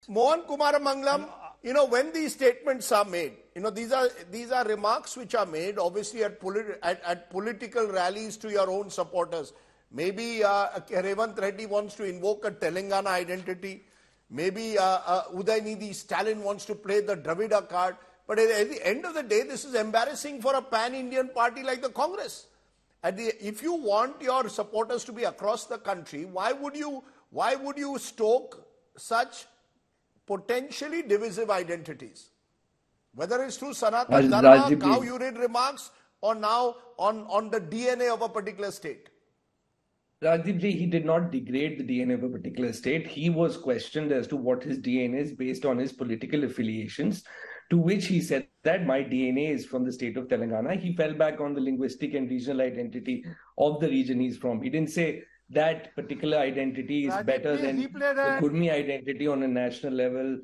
Mohan Kumar Mangalam, when these statements are made, these are remarks which are made, obviously at political rallies to your own supporters. Maybe Revant Reddy wants to invoke a Telangana identity. Maybe Udaynidhi Stalin wants to play the Dravida card. But at the end of the day, this is embarrassing for a pan-Indian party like the Congress. If you want your supporters to be across the country, why would you stoke such potentially divisive identities? Whether it's through Sanatan Dharma, cow urine remarks, or now on the DNA of a particular state. Rajdeep ji, he did not degrade the DNA of a particular state. He was questioned as to what his DNA is based on his political affiliations, to which he said that my DNA is from the state of Telangana. He fell back on the linguistic and regional identity of the region he's from. He didn't say that particular identity is better than the Gurmi identity on a national level.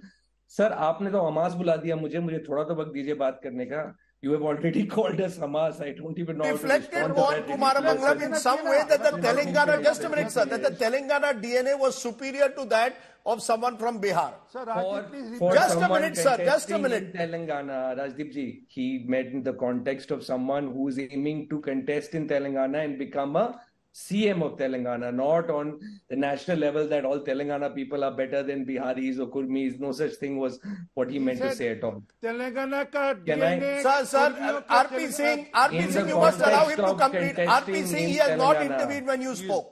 Sir, आपने तो Hamas बुला दिया मुझे थोड़ा तो वक्त दीजिए बात करने का. You have already called us Hamas. I don't even know how to respond to that. Kumar Mangalam in some way that the Telangana, just a minute, sir, that the Telangana DNA was superior to that of someone from Bihar. Sir, Rajdeep, please for just a minute, sir, just a minute. In Telangana, Rajdeep ji, he met in the context of someone who is aiming to contest in Telangana and become a CM of Telangana, not on the national level that all Telangana people are better than Biharis or Kurmis. No such thing was what he meant to say at all. Telangana ka DNA. Sir, RP Singh, you must allow him to complete. RP Singh, he has not intervened when you spoke.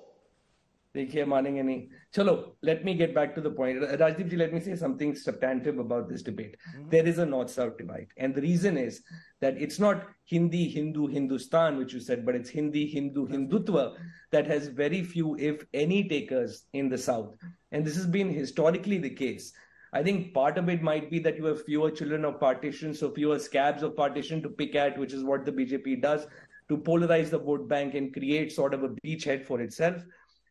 देखिए मानेंगे नहीं. Chalo, let me get back to the point. Rajdeep ji, let me say something substantive about this debate. There is a North-South divide. And the reason is that it's not Hindi, Hindu, Hindustan, which you said, but it's Hindi, Hindu, Hindutva that has very few, if any, takers in the South. And this has been historically the case. I think part of it might be that you have fewer children of partition, so fewer scabs of partition to pick at, which is what the BJP does, to polarize the vote bank and create sort of a beachhead for itself.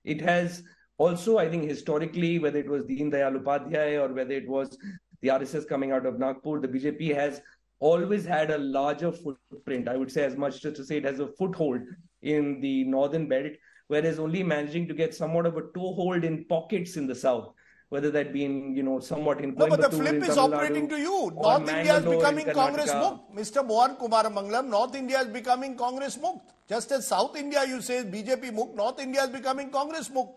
It has also, I think, historically, whether it was Deen Dayal Upadhyay or whether it was the RSS coming out of Nagpur, the BJP has always had a larger footprint. I would say as much as to say it has a foothold in the northern belt, whereas only managing to get somewhat of a toehold in pockets in the south, whether that be in, somewhat in Coimbatore. No, but the flip is operating to you. North India is becoming Congress Mukt. Mr. Mohan Kumar Mangalam, North India is becoming Congress Mukt. Just as South India, you say, BJP Mukt, North India is becoming Congress Mukt.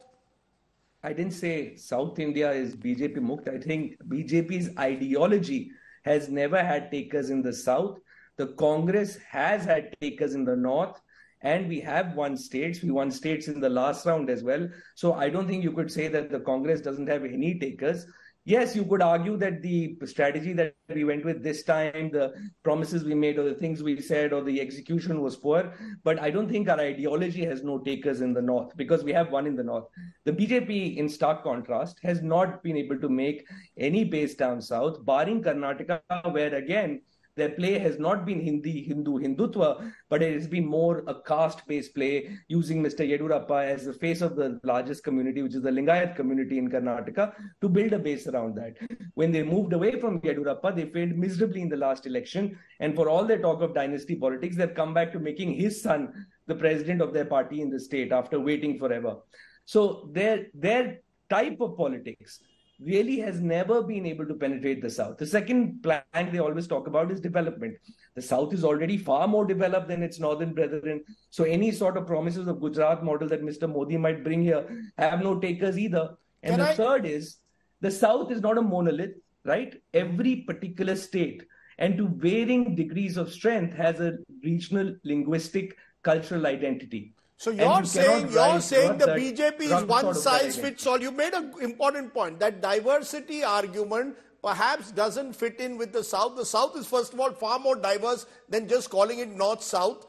I didn't say South India is BJP Mukt. I think BJP's ideology has never had takers in the South. The Congress has had takers in the North. And we have won states. We won states in the last round as well. So I don't think you could say that the Congress doesn't have any takers. Yes, you could argue that the strategy that we went with this time, the promises we made or the things we said or the execution was poor. But I don't think our ideology has no takers in the North because we have one in the North. The BJP, in stark contrast, has not been able to make any base down South, barring Karnataka, where again, their play has not been Hindi, Hindu, Hindutva, but it has been more a caste-based play using Mr. Yedurappa as the face of the largest community, which is the Lingayat community in Karnataka, to build a base around that. When they moved away from Yedurappa, they failed miserably in the last election. And for all their talk of dynasty politics, they've come back to making his son the president of their party in the state after waiting forever. So their type of politics really has never been able to penetrate the South. The second plank they always talk about is development. The South is already far more developed than its northern brethren. So any sort of promises of Gujarat model that Mr. Modi might bring here have no takers either. And third is, the South is not a monolith, right? Every particular state, and to varying degrees of strength, has a regional, linguistic, cultural identity. So you're saying the BJP is one size fits all. You made an important point. That diversity argument perhaps doesn't fit in with the South. The South is, first of all, far more diverse than just calling it North-South.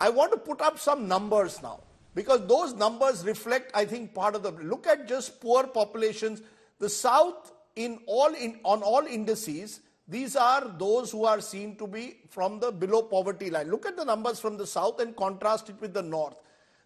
I want to put up some numbers now, because those numbers reflect, I think, part of the... Look at just poor populations. The South, on all indices, these are those who are seen to be from the below poverty line. Look at the numbers from the South and contrast it with the North.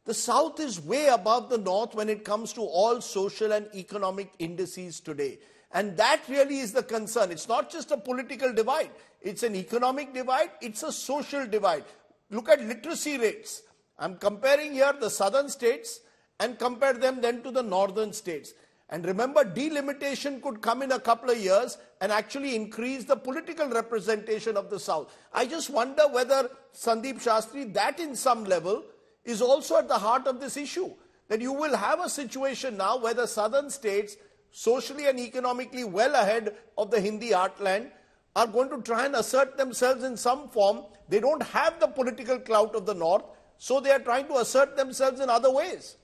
The South is way above the North when it comes to all social and economic indices today. And that really is the concern. It's not just a political divide. It's an economic divide. It's a social divide. Look at literacy rates. I'm comparing here the southern states and compare them then to the northern states. And remember, delimitation could come in a couple of years and actually increase the political representation of the South. I just wonder whether, Sandeep Shastri, that in some level is also at the heart of this issue. That you will have a situation now where the southern states, socially and economically well ahead of the Hindi heartland, are going to try and assert themselves in some form. They don't have the political clout of the north, so they are trying to assert themselves in other ways.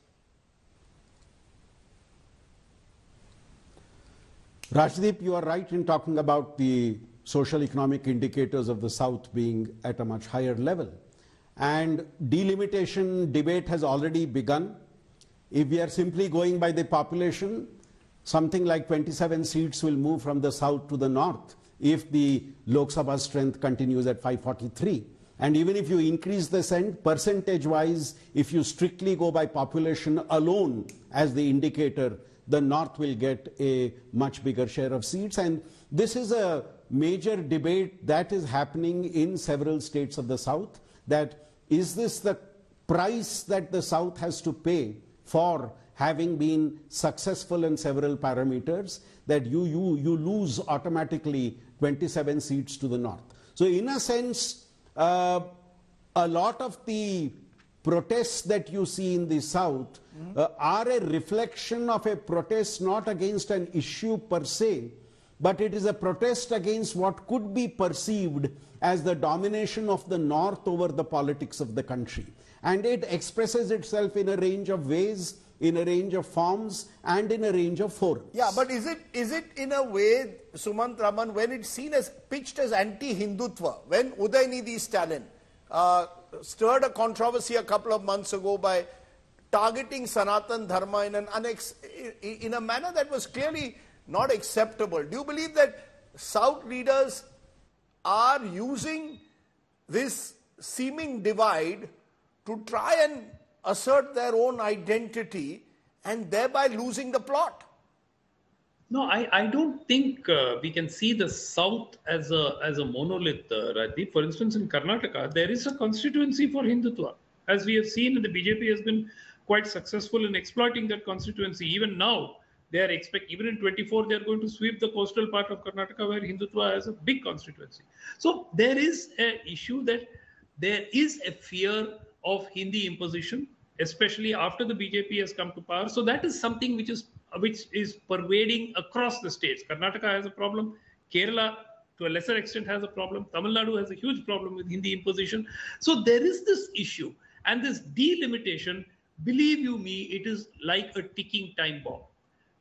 Rajdeep, you are right in talking about the social economic indicators of the South being at a much higher level. And delimitation debate has already begun. If we are simply going by the population, something like 27 seats will move from the South to the North if the Lok Sabha strength continues at 543. And even if you increase the percentage-wise, if you strictly go by population alone as the indicator, the North will get a much bigger share of seats. And this is a major debate that is happening in several states of the South, that is this the price that the South has to pay for having been successful in several parameters, that you lose automatically 27 seats to the North. So in a sense, a lot of the protests that you see in the South are a reflection of a protest not against an issue per se, but it is a protest against what could be perceived as the domination of the North over the politics of the country. And it expresses itself in a range of ways, in a range of forms, and in a range of forms. Yeah, but is it in a way, Sumant Raman, when it's seen as pitched as anti-Hindutva, when Udaynidhi Stalin stirred a controversy a couple of months ago by targeting Sanatan Dharma in a manner that was clearly not acceptable. Do you believe that South leaders are using this seeming divide to try and assert their own identity and thereby losing the plot? No, I don't think we can see the South as a monolith, Rajdeep. For instance, in Karnataka, there is a constituency for Hindutva. As we have seen, the BJP has been quite successful in exploiting that constituency. Even now, they are even in 24, they are going to sweep the coastal part of Karnataka where Hindutva has a big constituency. So there is an issue that there is a fear of Hindi imposition, especially after the BJP has come to power. So that is something which is pervading across the states. Karnataka has a problem. Kerala, to a lesser extent, has a problem. Tamil Nadu has a huge problem with Hindi imposition. So there is this issue. And this delimitation, believe you me, it is like a ticking time bomb.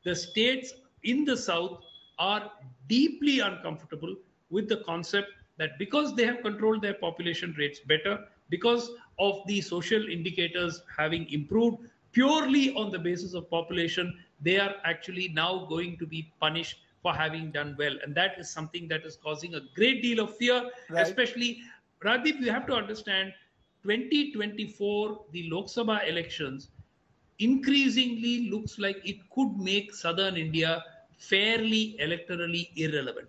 The states in the South are deeply uncomfortable with the concept that because they have controlled their population rates better, because of the social indicators having improved purely on the basis of population, they are actually now going to be punished for having done well. And that is something that is causing a great deal of fear, right. Especially, Radhip, you have to understand, 2024, the Lok Sabha elections, increasingly looks like it could make southern India fairly electorally irrelevant.